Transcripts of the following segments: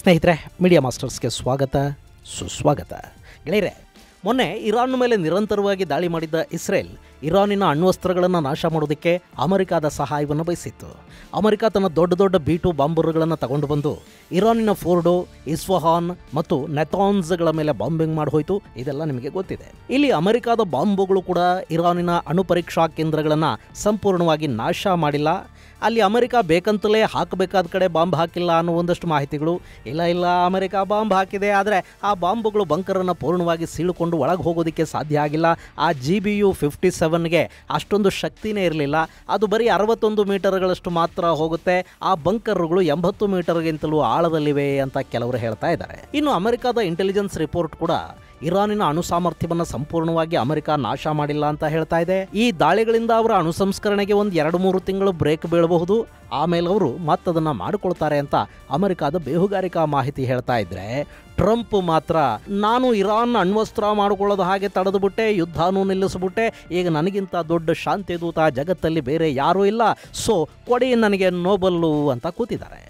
ಸ್ನೇಹಿತರೆ, ಮೀಡಿಯಾ ಮಾಸ್ಟರ್ಸ್ಗೆ ಸ್ವಾಗತ ಸುಸ್ವಾಗತ. ಗೆಳೆಯರೆ, ಮೊನ್ನೆ ಇರಾನ್ ಮೇಲೆ ನಿರಂತರವಾಗಿ ದಾಳಿ ಮಾಡಿದ್ದ ಇಸ್ರೇಲ್ ಇರಾನಿನ ಅಣ್ವಸ್ತ್ರಗಳನ್ನು ನಾಶ ಮಾಡೋದಕ್ಕೆ ಅಮೆರಿಕಾದ ಸಹಾಯವನ್ನು ಬಯಸಿತ್ತು. ಅಮೆರಿಕ ತನ್ನ ದೊಡ್ಡ ದೊಡ್ಡ B2 ಬಾಂಬರ್ಗಳನ್ನು ತಗೊಂಡು ಬಂದು ಇರಾನಿನ ಫೋರ್ಡೋ, ಇಸ್ಫಹಾನ್ ಮತ್ತು ನೆತಾನ್ಸ್ಗಳ ಮೇಲೆ ಬಾಂಬಿಂಗ್ ಮಾಡಿ ಹೋಯಿತು. ಇದೆಲ್ಲ ನಿಮಗೆ ಗೊತ್ತಿದೆ. ಇಲ್ಲಿ ಅಮೆರಿಕಾದ ಬಾಂಬುಗಳು ಕೂಡ ಇರಾನಿನ ಅಣು ಪರೀಕ್ಷಾ ಕೇಂದ್ರಗಳನ್ನು ಸಂಪೂರ್ಣವಾಗಿ ನಾಶ ಮಾಡಿಲ್ಲ. ಅಲ್ಲಿ ಅಮೆರಿಕ ಬೇಕಂತಲೇ ಹಾಕಬೇಕಾದ ಕಡೆ ಬಾಂಬ್ ಹಾಕಿಲ್ಲ ಅನ್ನೋ ಒಂದಷ್ಟು ಮಾಹಿತಿಗಳು. ಇಲ್ಲ ಅಮೆರಿಕ ಬಾಂಬ್ ಹಾಕಿದೆ, ಆದರೆ ಆ ಬಾಂಬುಗಳು ಬಂಕರನ್ನು ಪೂರ್ಣವಾಗಿ ಸೀಳ್ಕೊಂಡು ಒಳಗೆ ಹೋಗೋದಕ್ಕೆ ಸಾಧ್ಯ ಆಗಿಲ್ಲ. ಆ GBU-57ಗೆ ಅಷ್ಟೊಂದು ಶಕ್ತಿನೇ ಇರಲಿಲ್ಲ. ಅದು ಬರೀ 61 ಮೀಟರ್ಗಳಷ್ಟು ಮಾತ್ರ ಹೋಗುತ್ತೆ. ಆ ಬಂಕರ್ಗಳು 80 ಮೀಟರ್ಗಿಂತಲೂ ಆಳದಲ್ಲಿವೆ ಅಂತ ಕೆಲವರು ಹೇಳ್ತಾ ಇದ್ದಾರೆ. ಇನ್ನು ಅಮೆರಿಕದ ಇಂಟೆಲಿಜೆನ್ಸ್ ರಿಪೋರ್ಟ್ ಕೂಡ ಇರಾನಿನ ಅಣು ಸಾಮರ್ಥ್ಯವನ್ನು ಸಂಪೂರ್ಣವಾಗಿ ಅಮೆರಿಕ ನಾಶ ಮಾಡಿಲ್ಲ ಅಂತ ಹೇಳ್ತಾ ಇದೆ. ಈ ದಾಳಿಗಳಿಂದ ಅವರ ಅಣು ಸಂಸ್ಕರಣೆಗೆ ಒಂದು 2-3 ತಿಂಗಳು ಬ್ರೇಕ್ ಬೀಳಬಹುದು. ಆಮೇಲೆ ಅವರು ಮತ್ತದನ್ನು ಮಾಡಿಕೊಳ್ತಾರೆ ಅಂತ ಅಮೆರಿಕದ ಬೇಹುಗಾರಿಕಾ ಮಾಹಿತಿ ಹೇಳ್ತಾ ಇದ್ರೆ, ಟ್ರಂಪ್ ಮಾತ್ರ ನಾನು ಇರಾನ್ ಅಣ್ವಸ್ತ್ರ ಮಾಡಿಕೊಳ್ಳೋದು ಹಾಗೆ ತಡೆದುಬಿಟ್ಟೆ, ಯುದ್ಧನೂ ನಿಲ್ಲಿಸ್ಬಿಟ್ಟೆ, ಈಗ ನನಗಿಂತ ದೊಡ್ಡ ಶಾಂತಿ ದೂತ ಜಗತ್ತಲ್ಲಿ ಬೇರೆ ಯಾರೂ ಇಲ್ಲ, ಸೊ ಕೊಡಿ ನನಗೆ ನೋಬಲ್ಲು ಅಂತ ಕೂತಿದ್ದಾರೆ.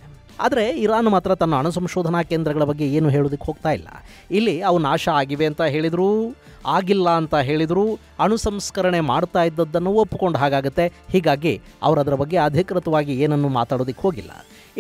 ಆದರೆ ಇರಾನ್ ಮಾತ್ರ ತನ್ನ ಅಣು ಸಂಶೋಧನಾ ಕೇಂದ್ರಗಳ ಬಗ್ಗೆ ಏನು ಹೇಳೋದಕ್ಕೆ ಹೋಗ್ತಾ ಇಲ್ಲ. ಇಲ್ಲಿ ಅವು ನಾಶ ಆಗಿವೆ ಅಂತ ಹೇಳಿದರು, ಆಗಿಲ್ಲ ಅಂತ ಹೇಳಿದರು, ಅಣು ಸಂಸ್ಕರಣೆ ಮಾಡ್ತಾ ಇದ್ದದ್ದನ್ನು ಒಪ್ಪಿಕೊಂಡು ಹಾಗಾಗುತ್ತೆ. ಹೀಗಾಗಿ ಅವರು ಅದರ ಬಗ್ಗೆ ಅಧಿಕೃತವಾಗಿ ಏನನ್ನು ಮಾತಾಡೋದಕ್ಕೆ ಹೋಗಿಲ್ಲ.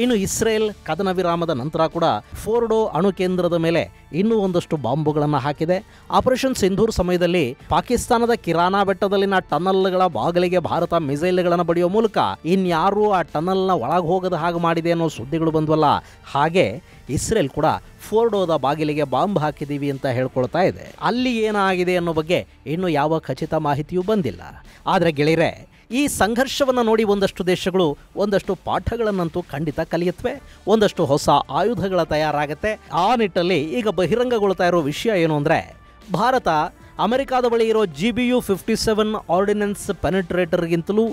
ಇನ್ನು ಇಸ್ರೇಲ್ ಕದನ ವಿರಾಮದ ನಂತರ ಕೂಡ ಫೋರ್ಡೋ ಅಣು ಕೇಂದ್ರದ ಮೇಲೆ ಇನ್ನೂ ಒಂದಷ್ಟು ಬಾಂಬುಗಳನ್ನು ಹಾಕಿದೆ. ಆಪರೇಷನ್ ಸಿಂಧೂರ್ ಸಮಯದಲ್ಲಿ ಪಾಕಿಸ್ತಾನದ ಕಿರಾನಾ ಬೆಟ್ಟದಲ್ಲಿನ ಟನಲ್ಗಳ ಬಾಗಿಲಿಗೆ ಭಾರತ ಮಿಸೈಲ್ಗಳನ್ನು ಬಡಿಯೋ ಮೂಲಕ ಇನ್ಯಾರೂ ಆ ಟನಲ್ನ ಒಳಗೆ ಹೋಗದ ಹಾಗೆ ಮಾಡಿದೆ ಅನ್ನೋ ಸುದ್ದಿಗಳು ಬಂದ್ವಲ್ಲ, ಹಾಗೆ ಇಸ್ರೇಲ್ ಕೂಡ ಫೋರ್ಡೋದ ಬಾಗಿಲಿಗೆ ಬಾಂಬ್ ಹಾಕಿದ್ದೀವಿ ಅಂತ ಹೇಳ್ಕೊಳ್ತಾ ಇದೆ. ಅಲ್ಲಿ ಏನಾಗಿದೆ ಅನ್ನೋ ಬಗ್ಗೆ ಇನ್ನೂ ಯಾವ ಖಚಿತ ಮಾಹಿತಿಯೂ ಬಂದಿಲ್ಲ. ಆದರೆ ಗೆಳೆಯರೆ, ಈ ಸಂಘರ್ಷವನ್ನು ನೋಡಿ ಒಂದಷ್ಟು ದೇಶಗಳು ಒಂದಷ್ಟು ಪಾಠಗಳನ್ನಂತೂ ಖಂಡಿತ ಕಲಿಯುತ್ತವೆ. ಒಂದಷ್ಟು ಹೊಸ ಆಯುಧಗಳ ತಯಾರಾಗುತ್ತೆ. ಆ ನಿಟ್ಟಲ್ಲಿ ಈಗ ಬಹಿರಂಗಗೊಳ್ತಾ ಇರೋ ವಿಷಯ ಏನು ಅಂದರೆ, ಭಾರತ ಅಮೆರಿಕಾದ ಬಳಿ ಇರೋ GBU-57 ಆರ್ಡಿನೆನ್ಸ್ ಪೆನೆಟ್ರೇಟರ್ಗಿಂತಲೂ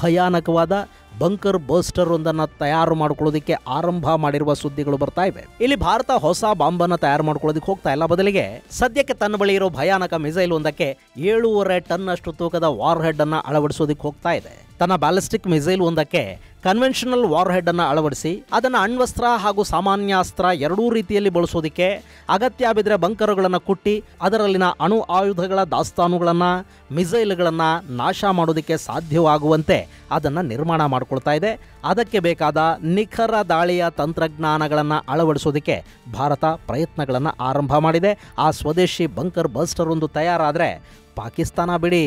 ಭಯಾನಕವಾದ ಬಂಕರ್ ಬರ್ಸ್ಟರ್ ಒಂದನ್ನು ತಯಾರು ಮಾಡ್ಕೊಳ್ಳೋದಕ್ಕೆ ಆರಂಭ ಮಾಡಿರುವ ಸುದ್ದಿಗಳು ಬರ್ತಾ ಇವೆ. ಇಲ್ಲಿ ಭಾರತ ಹೊಸ ಬಾಂಬನ್ನು ತಯಾರು ಮಾಡ್ಕೊಳ್ಳೋದಕ್ಕೆ ಹೋಗ್ತಾ ಇಲ್ಲ. ಬದಲಿಗೆ ಸದ್ಯಕ್ಕೆ ತನ್ನ ಬಳಿ ಇರೋ ಭಯಾನಕ ಮಿಸೈಲ್ ಒಂದಕ್ಕೆ 7.5 ಟನ್ ಅಷ್ಟು ತೂಕದ ವಾರ್ ಹೆಡ್ ಅನ್ನು ಅಳವಡಿಸೋದಕ್ಕೆ ಹೋಗ್ತಾ ಇದೆ. ತನ್ನ ಬ್ಯಾಲಿಸ್ಟಿಕ್ ಮಿಸೈಲ್ ಒಂದಕ್ಕೆ ಕನ್ವೆನ್ಷನಲ್ ವಾರ್ ಹೆಡ್ ಅನ್ನು ಅಳವಡಿಸಿ ಅದನ್ನು ಅಣ್ವಸ್ತ್ರ ಹಾಗೂ ಸಾಮಾನ್ಯಾಸ್ತ್ರ ಎರಡೂ ರೀತಿಯಲ್ಲಿ ಬಳಸೋದಕ್ಕೆ, ಅಗತ್ಯ ಬಿದ್ದರೆ ಬಂಕರುಗಳನ್ನು ಕುಟ್ಟಿ ಅದರಲ್ಲಿನ ಅಣು ಆಯುಧಗಳ ದಾಸ್ತಾನುಗಳನ್ನು, ಮಿಸೈಲ್ಗಳನ್ನು ನಾಶ ಮಾಡೋದಕ್ಕೆ ಸಾಧ್ಯವಾಗುವಂತೆ ಅದನ್ನು ನಿರ್ಮಾಣ ಮಾಡಿಕೊಳ್ತಾ ಇದೆ. ಅದಕ್ಕೆ ಬೇಕಾದ ನಿಖರ ದಾಳಿಯ ತಂತ್ರಜ್ಞಾನಗಳನ್ನು ಅಳವಡಿಸೋದಕ್ಕೆ ಭಾರತ ಪ್ರಯತ್ನಗಳನ್ನು ಆರಂಭ ಮಾಡಿದೆ. ಆ ಸ್ವದೇಶಿ ಬಂಕರ್ ಬರ್ಸ್ಟರ್ ಒಂದು ತಯಾರಾದರೆ ಪಾಕಿಸ್ತಾನ ಬಿಡಿ,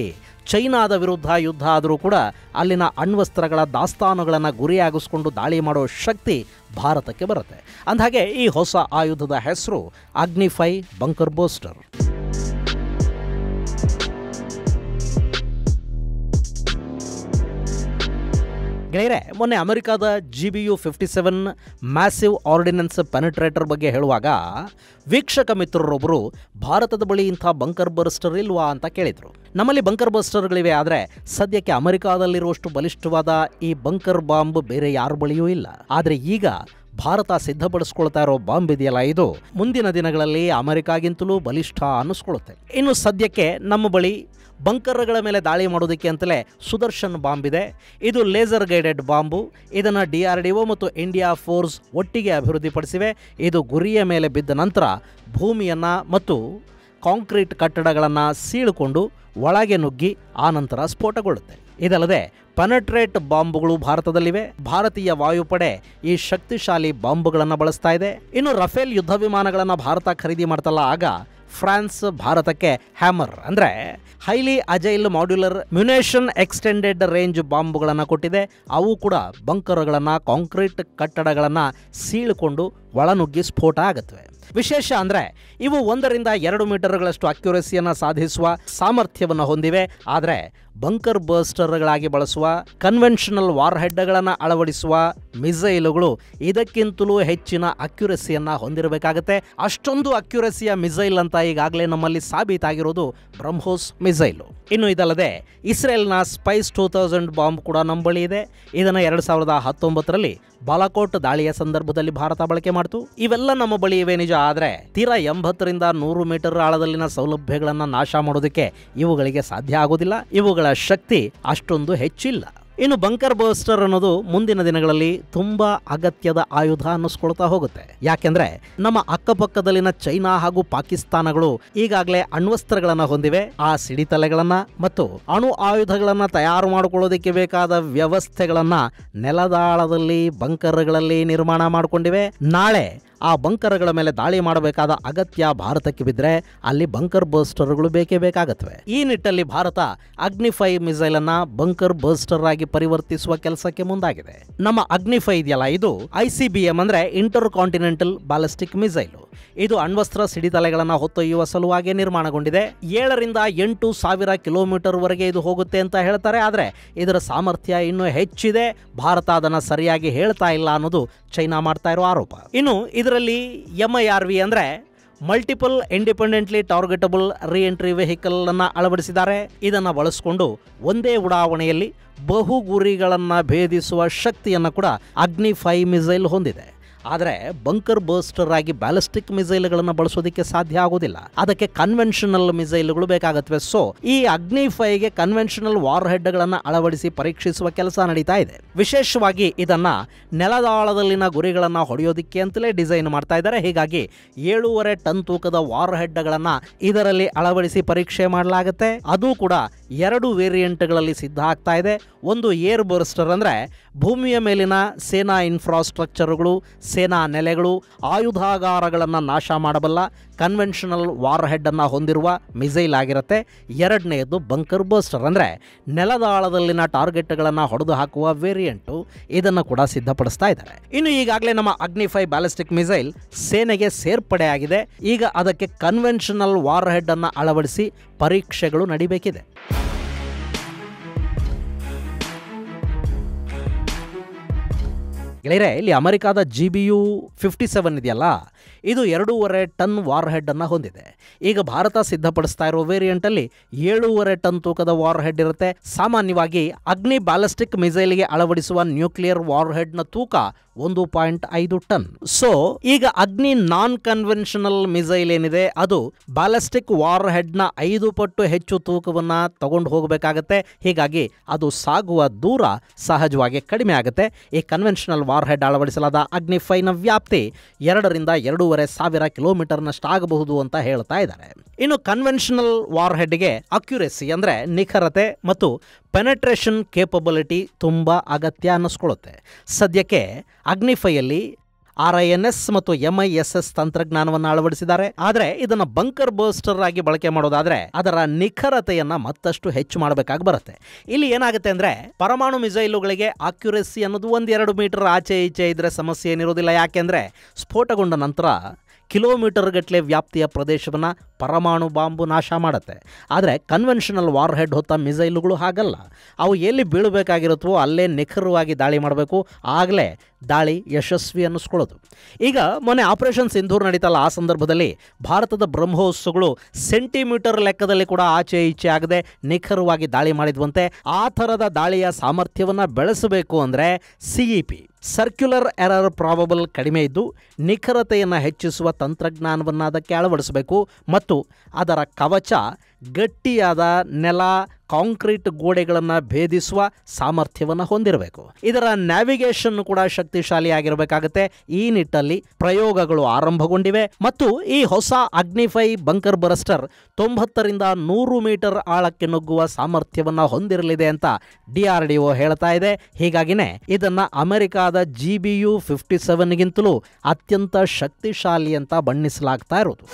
ಚೈನಾದ ವಿರುದ್ಧ ಯುದ್ಧ ಆದರೂ ಕೂಡ ಅಲ್ಲಿನ ಅಣ್ವಸ್ತ್ರಗಳ ದಾಸ್ತಾನುಗಳನ್ನು ಗುರಿಯಾಗಿಸ್ಕೊಂಡು ದಾಳಿ ಮಾಡೋ ಶಕ್ತಿ ಭಾರತಕ್ಕೆ ಬರುತ್ತೆ. ಅಂದಹಾಗೆ ಈ ಹೊಸ ಆಯುಧದ ಹೆಸರು ಅಗ್ನಿ-5 ಬಂಕರ್ ಬರ್ಸ್ಟರ್. ಗೆಳೆಯರೆ, ಮೊನ್ನೆ ಅಮೆರಿಕಾದ GBU-57 ಮ್ಯಾಸಿವ್ ಆರ್ಡಿನೆನ್ಸ್ ಪೆನೆಟ್ರೇಟರ್ ಬಗ್ಗೆ ಹೇಳುವಾಗ ವೀಕ್ಷಕ ಮಿತ್ರರೊಬ್ಬರು ಭಾರತದ ಬಳಿ ಇಂಥ ಬಂಕರ್ ಬರ್ಸ್ಟರ್ ಇಲ್ವಾ ಅಂತ ಕೇಳಿದರು. ನಮ್ಮಲ್ಲಿ ಬಂಕರ್ ಬರ್ಸ್ಟರ್ಗಳಿವೆ, ಆದರೆ ಸದ್ಯಕ್ಕೆ ಅಮೆರಿಕಾದಲ್ಲಿರುವಷ್ಟು ಬಲಿಷ್ಠವಾದ ಈ ಬಂಕರ್ ಬಾಂಬ್ ಬೇರೆ ಯಾರ ಬಳಿಯೂ ಇಲ್ಲ. ಆದರೆ ಈಗ ಭಾರತ ಸಿದ್ಧಪಡಿಸ್ಕೊಳ್ತಾ ಇರೋ ಬಾಂಬ್ ಇದೆಯಲ್ಲ, ಇದು ಮುಂದಿನ ದಿನಗಳಲ್ಲಿ ಅಮೆರಿಕಾಗಿಂತಲೂ ಬಲಿಷ್ಠ ಅನ್ನಿಸ್ಕೊಳ್ಳುತ್ತೆ. ಇನ್ನು ಸದ್ಯಕ್ಕೆ ನಮ್ಮ ಬಳಿ ಬಂಕರ್ಗಳ ಮೇಲೆ ದಾಳಿ ಮಾಡೋದಕ್ಕೆ ಅಂತಲೇ ಸುದರ್ಶನ್ ಬಾಂಬ್ ಇದೆ. ಇದು ಲೇಸರ್ ಗೈಡೆಡ್ ಬಾಂಬು. ಇದನ್ನು DRDO ಮತ್ತು ಇಂಡಿಯಾ ಫೋರ್ಸ್ ಒಟ್ಟಿಗೆ ಅಭಿವೃದ್ಧಿಪಡಿಸಿವೆ. ಇದು ಗುರಿಯ ಮೇಲೆ ಬಿದ್ದ ನಂತರ ಭೂಮಿಯನ್ನು ಮತ್ತು ಕಾಂಕ್ರೀಟ್ ಕಟ್ಟಡಗಳನ್ನು ಸೀಳಿಕೊಂಡು ಒಳಗೆ ನುಗ್ಗಿ ಆನಂತರ ಸ್ಫೋಟಗೊಳ್ಳುತ್ತೆ. ಇದಲ್ಲದೆ ಪೆನೆಟ್ರೇಟ್ ಬಾಂಬುಗಳು ಭಾರತದಲ್ಲಿವೆ. ಭಾರತೀಯ ವಾಯುಪಡೆ ಈ ಶಕ್ತಿಶಾಲಿ ಬಾಂಬುಗಳನ್ನು ಬಳಸ್ತಾ ಇದೆ. ಇನ್ನು ರಫೇಲ್ ಯುದ್ಧ ವಿಮಾನಗಳನ್ನು ಭಾರತ ಖರೀದಿ ಮಾಡ್ತಲ್ಲ, ಆಗ ಫ್ರಾನ್ಸ್ ಭಾರತಕ್ಕೆ ಹ್ಯಾಮರ್ ಅಂದರೆ highly agile modular munition extended range ಬಾಂಬುಗಳನ್ನು ಕೊಟ್ಟಿದೆ. ಅವು ಕೂಡ ಬಂಕರುಗಳನ್ನು, ಕಾಂಕ್ರೀಟ್ ಕಟ್ಟಡಗಳನ್ನು ಸೀಳಿಕೊಂಡು ಒಳನುಗ್ಗಿ ಸ್ಫೋಟ ಆಗುತ್ತವೆ. ವಿಶೇಷ ಅಂದರೆ ಇವು 1-2 ಮೀಟರ್ಗಳಷ್ಟು ಅಕ್ಯುರೆಸಿಯನ್ನು ಸಾಧಿಸುವ ಸಾಮರ್ಥ್ಯವನ್ನು ಹೊಂದಿವೆ. ಆದರೆ ಬಂಕರ್ ಬರ್ಸ್ಟರ್ಗಳಾಗಿ ಬಳಸುವ ಕನ್ವೆನ್ಷನಲ್ ವಾರ್ ಹೆಡ್ಗಳನ್ನು ಅಳವಡಿಸುವ ಮಿಸೈಲುಗಳು ಇದಕ್ಕಿಂತಲೂ ಹೆಚ್ಚಿನ ಅಕ್ಯುರೆಸಿಯನ್ನು ಹೊಂದಿರಬೇಕಾಗುತ್ತೆ. ಅಷ್ಟೊಂದು ಅಕ್ಯುರೆಸಿಯ ಮಿಸೈಲ್ ಅಂತ ಈಗಾಗಲೇ ನಮ್ಮಲ್ಲಿ ಸಾಬೀತಾಗಿರೋದು ಬ್ರಹ್ಮೋಸ್ ಮಿಸೈಲು. ಇನ್ನು ಇದಲ್ಲದೆ ಇಸ್ರೇಲ್ನ ಸ್ಪೈಸ್ 2000 ಬಾಂಬ್ ಕೂಡ ನಮ್ಮ ಬಳಿ ಇದೆ. ಇದನ್ನು 2019ರಲ್ಲಿ ಬಾಲಾಕೋಟ್ ದಾಳಿಯ ಸಂದರ್ಭದಲ್ಲಿ ಭಾರತ ಬಳಕೆ ಮಾಡಿತು. ಇವೆಲ್ಲ ನಮ್ಮ ಬಳಿ ಇವೆ ನಿಜ, ಆದರೆ ತೀರಾ 80-100 ಮೀಟರ್ ಆಳದಲ್ಲಿನ ಸೌಲಭ್ಯಗಳನ್ನು ನಾಶ ಮಾಡೋದಕ್ಕೆ ಇವುಗಳಿಗೆ ಸಾಧ್ಯ ಆಗೋದಿಲ್ಲ. ಇವುಗಳ ಶಕ್ತಿ ಅಷ್ಟೊಂದು ಹೆಚ್ಚಿಲ್ಲ. ಇನ್ನು ಬಂಕರ್ ಬರ್ಸ್ಟರ್ ಅನ್ನೋದು ಮುಂದಿನ ದಿನಗಳಲ್ಲಿ ತುಂಬಾ ಅಗತ್ಯದ ಆಯುಧ ಅನ್ನಿಸ್ಕೊಳ್ತಾ ಹೋಗುತ್ತೆ. ಯಾಕೆಂದ್ರೆ ನಮ್ಮ ಅಕ್ಕಪಕ್ಕದಲ್ಲಿನ ಚೈನಾ ಹಾಗೂ ಪಾಕಿಸ್ತಾನಗಳು ಈಗಾಗಲೇ ಅಣ್ವಸ್ತ್ರಗಳನ್ನ ಹೊಂದಿವೆ. ಆ ಸಿಡಿತಲೆಗಳನ್ನ ಮತ್ತು ಅಣು ಆಯುಧಗಳನ್ನ ತಯಾರು ಮಾಡಿಕೊಳ್ಳೋದಕ್ಕೆ ಬೇಕಾದ ವ್ಯವಸ್ಥೆಗಳನ್ನ ನೆಲದಾಳದಲ್ಲಿ ಬಂಕರ್ಗಳಲ್ಲಿ ನಿರ್ಮಾಣ ಮಾಡಿಕೊಂಡಿವೆ. ನಾಳೆ ಆ ಬಂಕರ್ಗಳ ಮೇಲೆ ದಾಳಿ ಮಾಡಬೇಕಾದ ಅಗತ್ಯ ಭಾರತಕ್ಕೆ ಬಿದ್ದರೆ ಅಲ್ಲಿ ಬಂಕರ್ ಬರ್ಸ್ಟರ್ಗಳು ಬೇಕೇ ಬೇಕಾಗತ್ವೆ. ಈ ನಿಟ್ಟಲ್ಲಿ ಭಾರತ ಅಗ್ನಿ-5 ಮಿಸೈಲ್ ಅನ್ನ ಬಂಕರ್ ಬರ್ಸ್ಟರ್ ಆಗಿ ಪರಿವರ್ತಿಸುವ ಕೆಲಸಕ್ಕೆ ಮುಂದಾಗಿದೆ. ನಮ್ಮ ಅಗ್ನಿ-5 ಇದೆಯಲ್ಲ, ಇದು ICBM ಅಂದ್ರೆ ಇಂಟರ್ ಕಾಂಟಿನೆಂಟಲ್ ಬ್ಯಾಲಿಸ್ಟಿಕ್ ಮಿಸೈಲ್. ಇದು ಅಣ್ವಸ್ತ್ರ ಸಿಡಿತಲೆಗಳನ್ನು ಹೊತ್ತೊಯ್ಯುವ ಸಲುವಾಗಿ ನಿರ್ಮಾಣಗೊಂಡಿದೆ. 7 ರಿಂದ 8 ಸಾವಿರ ಕಿಲೋಮೀಟರ್ ವರೆಗೆ ಇದು ಹೋಗುತ್ತೆ ಅಂತ ಹೇಳ್ತಾರೆ. ಆದರೆ ಇದರ ಸಾಮರ್ಥ್ಯ ಇನ್ನೂ ಹೆಚ್ಚಿದೆ. ಭಾರತ ಅದನ್ನು ಸರಿಯಾಗಿ ಹೇಳ್ತಾ ಇಲ್ಲ ಅನ್ನೋದು ಚೈನಾ ಮಾಡ್ತಾ ಇರೋ ಆರೋಪ. ಇನ್ನು ಇದರಲ್ಲಿ MIRV ಅಂದ್ರೆ ಮಲ್ಟಿಪಲ್ ಇಂಡಿಪೆಂಡೆಂಟ್ಲಿ ಟಾರ್ಗೆಟಬಲ್ ರೀಎಂಟ್ರಿ ವೆಹಿಕಲ್ ಅನ್ನ ಅಳವಡಿಸಿದ್ದಾರೆ. ಇದನ್ನ ಬಳಸಿಕೊಂಡು ಒಂದೇ ಉಡಾವಣೆಯಲ್ಲಿ ಬಹು ಗುರಿಗಳನ್ನು ಭೇದಿಸುವ ಶಕ್ತಿಯನ್ನು ಕೂಡ ಅಗ್ನಿ-5 ಮಿಸೈಲ್ ಹೊಂದಿದೆ. ಆದರೆ ಬಂಕರ್ ಬರ್ಸ್ಟರ್ ಆಗಿ ಬ್ಯಾಲಿಸ್ಟಿಕ್ ಮಿಸೈಲ್ಗಳನ್ನು ಬಳಸೋದಕ್ಕೆ ಸಾಧ್ಯ ಆಗೋದಿಲ್ಲ. ಅದಕ್ಕೆ ಕನ್ವೆನ್ಷನಲ್ ಮಿಸೈಲ್ಗಳು ಬೇಕಾಗತ್ವೆ. ಸೊ ಈ ಅಗ್ನಿ-5ಗೆ ಕನ್ವೆನ್ಷನಲ್ ವಾರ್ ಹೆಡ್ಗಳನ್ನು ಅಳವಡಿಸಿ ಪರೀಕ್ಷಿಸುವ ಕೆಲಸ ನಡೀತಾ ಇದೆ. ವಿಶೇಷವಾಗಿ ಇದನ್ನ ನೆಲದಾಳದಲ್ಲಿನ ಗುರಿಗಳನ್ನು ಹೊಡೆಯೋದಿಕ್ಕೆ ಅಂತಲೇ ಡಿಸೈನ್ ಮಾಡ್ತಾ ಇದ್ದಾರೆ. ಹೀಗಾಗಿ 7.5 ಟನ್ ತೂಕದ ವಾರ್ ಹೆಡ್ಗಳನ್ನು ಇದರಲ್ಲಿ ಅಳವಡಿಸಿ ಪರೀಕ್ಷೆ ಮಾಡಲಾಗುತ್ತೆ. ಅದು ಕೂಡ 2 ವೇರಿಯಂಟ್ಗಳಲ್ಲಿ ಸಿದ್ಧ ಆಗ್ತಾ ಇದೆ. ಒಂದು ಏರ್ ಬರ್ಸ್ಟರ್ ಅಂದ್ರೆ ಭೂಮಿಯ ಮೇಲಿನ ಸೇನಾ ಇನ್ಫ್ರಾಸ್ಟ್ರಕ್ಚರ್ಗಳು, ಸೇನಾ ನೆಲೆಗಳು, ಆಯುಧಾಗಾರಗಳನ್ನು ನಾಶ ಮಾಡಬಲ್ಲ ಕನ್ವೆನ್ಷನಲ್ ವಾರ್ ಹೆಡ್ ಅನ್ನು ಹೊಂದಿರುವ ಮಿಸೈಲ್ ಆಗಿರುತ್ತೆ. ಎರಡನೆಯದು ಬಂಕರ್ ಬರ್ಸ್ಟರ್ ಅಂದರೆ ನೆಲದಾಳದಲ್ಲಿನ ಟಾರ್ಗೆಟ್ಗಳನ್ನು ಹೊಡೆದು ಹಾಕುವ ವೇರಿಯಂಟು. ಇದನ್ನು ಕೂಡ ಸಿದ್ಧಪಡಿಸ್ತಾ ಇದ್ದಾರೆ. ಇನ್ನು ಈಗಾಗಲೇ ನಮ್ಮ ಅಗ್ನಿ-5 ಬ್ಯಾಲಿಸ್ಟಿಕ್ ಮಿಸೈಲ್ ಸೇನೆಗೆ ಸೇರ್ಪಡೆಯಾಗಿದೆ. ಈಗ ಅದಕ್ಕೆ ಕನ್ವೆನ್ಷನಲ್ ವಾರ್ ಹೆಡ್ ಅನ್ನು ಅಳವಡಿಸಿ ಪರೀಕ್ಷೆಗಳು ನಡೀಬೇಕಿದೆ. ಗೆಳೆಯರೆ, ಇಲ್ಲಿ ಅಮೆರಿಕಾದ GBU-57 ಇದೆಯಲ್ಲ, ಇದು 2.5 ಟನ್ ವಾರ್ ಹೆಡ್ ಅನ್ನು ಹೊಂದಿದೆ. ಈಗ ಭಾರತ ಸಿದ್ಧಪಡಿಸ್ತಾ ಇರೋ ವೇರಿಯಂಟಲ್ಲಿ 7.5 ಟನ್ ತೂಕದ ವಾರ್ ಹೆಡ್ ಇರುತ್ತೆ. ಸಾಮಾನ್ಯವಾಗಿ ಅಗ್ನಿ ಬ್ಯಾಲಿಸ್ಟಿಕ್ ಮಿಸೈಲ್ಗೆ ಅಳವಡಿಸುವ ನ್ಯೂಕ್ಲಿಯರ್ ವಾರ್ ಹೆಡ್ ನ ತೂಕ 1.5 ಟನ್. ಸೊ ಈಗ ಅಗ್ನಿ ನಾನ್ ಕನ್ವೆನ್ಷನಲ್ ಮಿಸೈಲ್ ಏನಿದೆ ಅದು ಬ್ಯಾಲಿಸ್ಟಿಕ್ ವಾರ್ ಹೆಡ್ ನ 5 ಪಟ್ಟು ಹೆಚ್ಚು ತೂಕವನ್ನ ತಗೊಂಡು ಹೋಗಬೇಕಾಗತ್ತೆ. ಹೀಗಾಗಿ ಅದು ಸಾಗುವ ದೂರ ಸಹಜವಾಗಿ ಕಡಿಮೆ ಆಗುತ್ತೆ. ಈ ಕನ್ವೆನ್ಷನಲ್ ವಾರ್ ಹೆಡ್ ಅಳವಡಿಸಲಾದ ಅಗ್ನಿ-5 ನ ವ್ಯಾಪ್ತಿ 2 ರಿಂದ 2.5 ಸಾವಿರ ಕಿಲೋಮೀಟರ್ನಷ್ಟು ಆಗಬಹುದು ಅಂತ ಹೇಳ್ತಾ ಇದ್ದಾರೆ. ಇನ್ನು ಕನ್ವೆನ್ಷನಲ್ ವಾರ್ ಹೆಡ್ಗೆ ಅಕ್ಯುರೆಸಿ ಅಂದ್ರೆ ನಿಖರತೆ ಮತ್ತು ಪೆನೆಟ್ರೇಷನ್ ಕೇಪಬಿಲಿಟಿ ತುಂಬಾ ಅಗತ್ಯ ಅನ್ನಿಸ್ಕೊಳ್ಳುತ್ತೆ. ಸದ್ಯಕ್ಕೆ ಅಗ್ನಿ-5ಯಲ್ಲಿ RINS ಮತ್ತು MISS ತಂತ್ರಜ್ಞಾನವನ್ನು ಅಳವಡಿಸಿದ್ದಾರೆ. ಆದರೆ ಇದನ್ನು ಬಂಕರ್ ಬರ್ಸ್ಟರ್ ಆಗಿ ಬಳಕೆ ಮಾಡೋದಾದ್ರೆ ಅದರ ನಿಖರತೆಯನ್ನ ಮತ್ತಷ್ಟು ಹೆಚ್ಚು ಮಾಡಬೇಕಾಗಿ ಬರುತ್ತೆ. ಇಲ್ಲಿ ಏನಾಗುತ್ತೆ ಅಂದ್ರೆ ಪರಮಾಣು ಮಿಸೈಲುಗಳಿಗೆ ಅಕ್ಯುರೆಸಿ ಅನ್ನೋದು 1-2 ಮೀಟರ್ ಆಚೆ ಈಚೆ ಇದ್ರೆ ಸಮಸ್ಯೆ ಏನಿರೋದಿಲ್ಲ. ಯಾಕೆಂದ್ರೆ ಸ್ಫೋಟಗೊಂಡ ನಂತರ ಕಿಲೋಮೀಟರ್ ಗಟ್ಟಲೆ ವ್ಯಾಪ್ತಿಯ ಪ್ರದೇಶವನ್ನು ಪರಮಾಣು ಬಾಂಬು ನಾಶ ಮಾಡುತ್ತೆ. ಆದರೆ ಕನ್ವೆನ್ಷನಲ್ ವಾರ್ ಹೆಡ್ ಹೊತ್ತ ಮಿಸೈಲುಗಳು ಹಾಗಲ್ಲ. ಅವು ಎಲ್ಲಿ ಬೀಳಬೇಕಾಗಿರುತ್ತವೋ ಅಲ್ಲೇ ನಿಖರವಾಗಿ ದಾಳಿ ಮಾಡಬೇಕು. ಆಗಲೇ ದಾಳಿ ಯಶಸ್ವಿ ಅನ್ನಿಸ್ಕೊಳ್ಳೋದು. ಈಗ ಮೊನ್ನೆ ಆಪರೇಷನ್ ಸಿಂಧೂರ್ ನಡೀತಲ್ಲ, ಆ ಸಂದರ್ಭದಲ್ಲಿ ಭಾರತದ ಬ್ರಹ್ಮೋಸ್ಗಳು ಸೆಂಟಿಮೀಟರ್ ಲೆಕ್ಕದಲ್ಲಿ ಕೂಡ ಆಚೆ ಈಚೆ ಆಗದೆ ನಿಖರವಾಗಿ ದಾಳಿ ಮಾಡಿದ್ವಂತೆ. ಆ ಥರದ ದಾಳಿಯ ಸಾಮರ್ಥ್ಯವನ್ನು ಬೆಳೆಸಬೇಕು ಅಂದರೆ CEP ಸರ್ಕ್ಯುಲರ್ ಎರರ್ ಪ್ರಾಬಬಲ್ ಕಡಿಮೆ ಇದ್ದು ನಿಖರತೆಯನ್ನು ಹೆಚ್ಚಿಸುವ ತಂತ್ರಜ್ಞಾನವನ್ನು ಅದಕ್ಕೆ ಅಳವಡಿಸಬೇಕು ಮತ್ತು ಅದರ ಕವಚ ಗಟ್ಟಿಯಾದ ನೆಲ ಕಾಂಕ್ರೀಟ್ ಗೋಡೆಗಳನ್ನು ಭೇದಿಸುವ ಸಾಮರ್ಥ್ಯವನ್ನು ಹೊಂದಿರಬೇಕು. ಇದರ ನ್ಯಾವಿಗೇಷನ್ ಕೂಡ ಶಕ್ತಿಶಾಲಿಯಾಗಿರಬೇಕಾಗುತ್ತೆ. ಈ ನಿಟ್ಟಲ್ಲಿ ಪ್ರಯೋಗಗಳು ಆರಂಭಗೊಂಡಿವೆ ಮತ್ತು ಈ ಹೊಸ ಅಗ್ನಿ-5 ಬಂಕರ್ ಬರ್ಸ್ಟರ್ 90 ರಿಂದ 100 ಮೀಟರ್ ಆಳಕ್ಕೆ ನುಗ್ಗುವ ಸಾಮರ್ಥ್ಯವನ್ನು ಹೊಂದಿರಲಿದೆ ಅಂತ DRDO ಹೇಳ್ತಾ ಇದೆ. ಹೀಗಾಗಿನೇ ಇದನ್ನ ಅಮೆರಿಕಾದ GBU-57ಗಿಂತಲೂ ಅತ್ಯಂತ ಶಕ್ತಿಶಾಲಿ ಅಂತ ಬಣ್ಣಿಸಲಾಗ್ತಾ ಇರೋದು.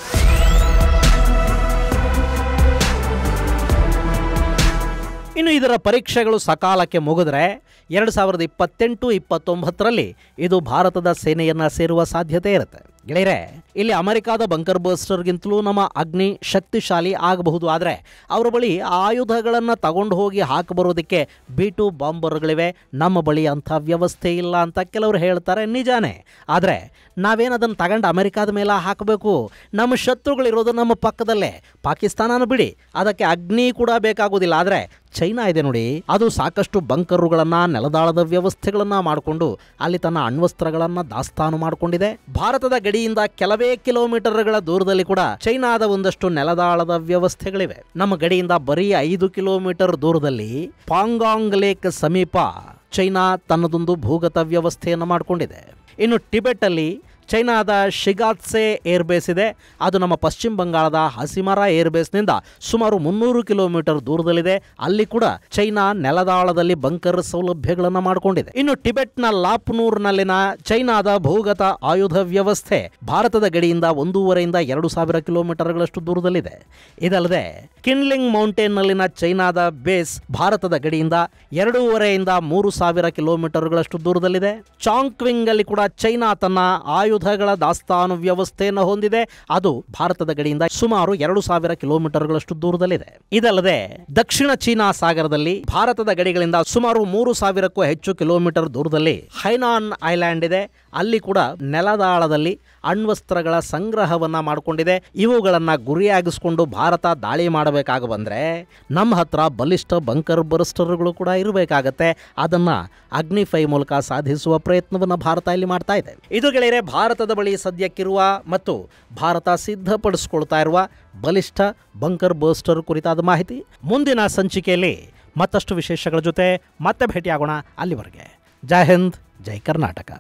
ಇನ್ನು ಇದರ ಪರೀಕ್ಷೆಗಳು ಸಕಾಲಕ್ಕೆ ಮುಗಿದ್ರೆ 2028-29ರಲ್ಲಿ ಇದು ಭಾರತದ ಸೇನೆಯನ್ನು ಸೇರುವ ಸಾಧ್ಯತೆ ಇರುತ್ತೆ. ಗೆಳೆಯರೆ, ಇಲ್ಲಿ ಅಮೆರಿಕಾದ ಬಂಕರ್ ಬರ್ಸ್ಟರ್ಗಿಂತಲೂ ನಮ್ಮ ಅಗ್ನಿ ಶಕ್ತಿಶಾಲಿ ಆಗಬಹುದು. ಆದರೆ ಅವರ ಬಳಿ ಆಯುಧಗಳನ್ನು ತಗೊಂಡು ಹೋಗಿ ಹಾಕಬರೋದಕ್ಕೆ B-2 ಬಾಂಬರ್ಗಳಿವೆ. ನಮ್ಮ ಬಳಿ ಅಂಥ ವ್ಯವಸ್ಥೆ ಇಲ್ಲ ಅಂತ ಕೆಲವರು ಹೇಳ್ತಾರೆ. ನಿಜಾನೇ. ಆದರೆ ನಾವೇನದನ್ನು ತಗೊಂಡು ಅಮೆರಿಕಾದ ಮೇಲೆ ಹಾಕಬೇಕು? ನಮ್ಮ ಶತ್ರುಗಳಿರೋದು ನಮ್ಮ ಪಕ್ಕದಲ್ಲೇ. ಪಾಕಿಸ್ತಾನನೂ ಬಿಡಿ, ಅದಕ್ಕೆ ಅಗ್ನಿ ಕೂಡ ಬೇಕಾಗೋದಿಲ್ಲ. ಆದರೆ ಚೈನಾ ಇದೆ ನೋಡಿ, ಅದು ಸಾಕಷ್ಟು ಬಂಕರುಗಳನ್ನ, ನೆಲದಾಳದ ವ್ಯವಸ್ಥೆಗಳನ್ನ ಮಾಡಿಕೊಂಡು ಅಲ್ಲಿ ತನ್ನ ಅಣ್ವಸ್ತ್ರಗಳನ್ನ ದಾಸ್ತಾನು ಮಾಡಿಕೊಂಡಿದೆ. ಭಾರತದ ಗಡಿಯಿಂದ ಕೆಲವೇ ಕಿಲೋಮೀಟರ್ಗಳ ದೂರದಲ್ಲಿ ಕೂಡ ಚೈನಾದ ಒಂದಷ್ಟು ನೆಲದಾಳದ ವ್ಯವಸ್ಥೆಗಳಿವೆ. ನಮ್ಮ ಗಡಿಯಿಂದ ಬರೀ 5 ಕಿಲೋಮೀಟರ್ ದೂರದಲ್ಲಿ ಪಾಂಗಾಂಗ್ ಲೇಕ್ ಸಮೀಪ ಚೈನಾ ತನ್ನದೊಂದು ಭೂಗತ ವ್ಯವಸ್ಥೆಯನ್ನು ಮಾಡಿಕೊಂಡಿದೆ. ಇನ್ನು ಟಿಬೆಟ್ ಅಲ್ಲಿ ಚೈನಾದ ಶಿಗಾತ್ಸೆ ಏರ್ಬೇಸ್ ಇದೆ. ಅದು ನಮ್ಮ ಪಶ್ಚಿಮ ಬಂಗಾಳದ ಹಸಿಮರಾ ಏರ್ಬೇಸ್ನಿಂದ ಸುಮಾರು 300 ಕಿಲೋಮೀಟರ್ ದೂರದಲ್ಲಿದೆ. ಅಲ್ಲಿ ಕೂಡ ಚೈನಾ ನೆಲದಾಳದಲ್ಲಿ ಬಂಕರ್ ಸೌಲಭ್ಯಗಳನ್ನು ಮಾಡಿಕೊಂಡಿದೆ. ಇನ್ನು ಟಿಬೆಟ್ನ ಲಾಪ್ನೂರ್ನಲ್ಲಿನ ಚೈನಾದ ಭೂಗತ ಆಯುಧ ವ್ಯವಸ್ಥೆ ಭಾರತದ ಗಡಿಯಿಂದ 1,500 ರಿಂದ 2,000 ಕಿಲೋಮೀಟರ್ಗಳಷ್ಟು ದೂರದಲ್ಲಿದೆ. ಇದಲ್ಲದೆ ಕಿನ್ಲಿಂಗ್ ಮೌಂಟೇನ್ನಲ್ಲಿನ ಚೈನಾದ ಬೇಸ್ ಭಾರತದ ಗಡಿಯಿಂದ 2,500 ರಿಂದ 3,000 ಕಿಲೋಮೀಟರ್ಗಳಷ್ಟು ದೂರದಲ್ಲಿದೆ. ಚಾಂಗ್ಕ್ವಿಂಗ್ ಅಲ್ಲಿ ಕೂಡ ಚೈನಾ ತನ್ನ ಆಯುಧಗಳ ದಾಸ್ತಾನು ವ್ಯವಸ್ಥೆಯನ್ನು ಹೊಂದಿದೆ. ಅದು ಭಾರತದ ಗಡಿಯಿಂದ ಸುಮಾರು 2,000 ಕಿಲೋಮೀಟರ್ಗಳಷ್ಟು ದೂರದಲ್ಲಿದೆ. ಇದಲ್ಲದೆ ದಕ್ಷಿಣ ಚೀನಾ ಸಾಗರದಲ್ಲಿ ಭಾರತದ ಗಡಿಗಳಿಂದ ಸುಮಾರು 3,000ಕ್ಕೂ ಹೆಚ್ಚು ಕಿಲೋಮೀಟರ್ ದೂರದಲ್ಲಿ ಹೈನಾನ್ ಐಲ್ಯಾಂಡ್ ಇದೆ. ಅಲ್ಲಿ ಕೂಡ ನೆಲದಾಳದಲ್ಲಿ ಅಣ್ವಸ್ತ್ರಗಳ ಸಂಗ್ರಹವನ್ನ ಮಾಡಿಕೊಂಡಿದೆ. ಇವುಗಳನ್ನ ಗುರಿಯಾಗಿಸಿಕೊಂಡು ಭಾರತ ದಾಳಿ ಮಾಡಬೇಕಾಗ ಬಂದ್ರೆ ನಮ್ಮ ಹತ್ರ ಬಲಿಷ್ಠ ಬಂಕರ್ ಬರ್ಸ್ಟರ್ಗಳು ಕೂಡ ಇರಬೇಕಾಗತ್ತೆ. ಅದನ್ನ ಅಗ್ನಿ-5 ಮೂಲಕ ಸಾಧಿಸುವ ಪ್ರಯತ್ನವನ್ನ ಭಾರತ ಇಲ್ಲಿ ಮಾಡ್ತಾ ಇದೆ. ಇದು ಗೆಳೆಯರೆ ಭಾರತದ ಬಳಿ ಸದ್ಯಕ್ಕಿರುವ ಮತ್ತು ಭಾರತ ಸಿದ್ಧಪಡಿಸಿಕೊಳ್ತಾ ಇರುವ ಬಲಿಷ್ಠ ಬಂಕರ್ ಬರ್ಸ್ಟರ್ ಕುರಿತಾದ ಮಾಹಿತಿ. ಮುಂದಿನ ಸಂಚಿಕೆಯಲ್ಲಿ ಮತ್ತಷ್ಟು ವಿಶೇಷಗಳ ಜೊತೆ ಮತ್ತೆ ಭೇಟಿಯಾಗೋಣ. ಅಲ್ಲಿವರೆಗೆ ಜೈ ಹಿಂದ್, ಜೈ ಕರ್ನಾಟಕ.